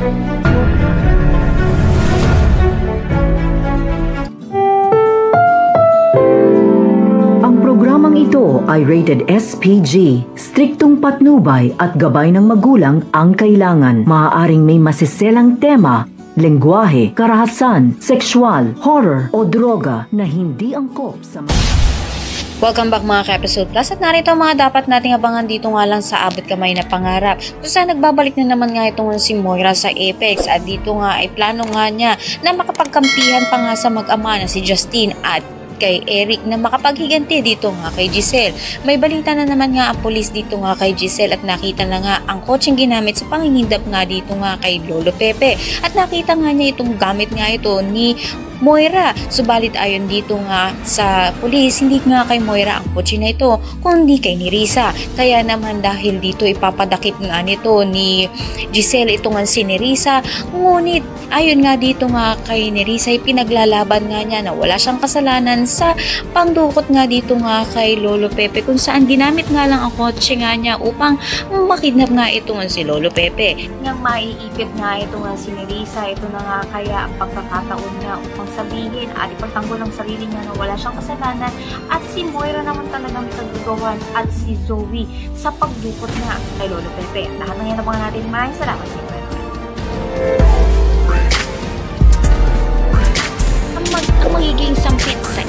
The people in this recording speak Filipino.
Ang programang ito ay rated SPG. Striktong patnubay at gabay ng magulang ang kailangan. Maaaring may masiselang tema, lengguwahe, karahasan, sexual, horror o droga na hindi angkop sa Welcome back mga ka-episode plus at narito ang mga dapat nating abangan dito nga lang sa Abot Kamay na Pangarap. So sa nagbabalik na naman nga itong si Moira sa Apex at dito nga ay plano nga niya na makapagkampihan pa nga sa mag-ama na si Justine at kay Eric na makapaghiganti dito nga kay Giselle. May balita na naman nga ang polis dito nga kay Giselle at nakita na nga ang kotseng ginamit sa pangingindap nga dito nga kay Lolo Pepe. At nakita nga niya itong gamit nga ito ni Moira. Subalit ayon dito nga sa pulis, hindi nga kay Moira ang kotse na ito, kundi kay Nerissa. Kaya naman dahil dito ipapadakip nga nito ni Giselle ito nga si Nerissa. Ngunit ayon nga dito nga kay Nerissa, pinaglalaban nga niya na wala siyang kasalanan sa pangdukot nga dito nga kay Lolo Pepe, kung saan ginamit nga lang ang kotse nga niya upang makidnap nga ito nga si Lolo Pepe. Nang maiipit nga ito nga si Nerissa, ito na nga kaya ang pagkakataon niya upang sabihin at ipagtanggol ng sarili niya na wala siyang kasalanan at si Moira naman talagang kagagawan at si Zoe sa pagdukot nga kay Lolo Pepe. Lahat ng yan na mga natin. Maraming salamat sa inyo. Ang magiging sampit sa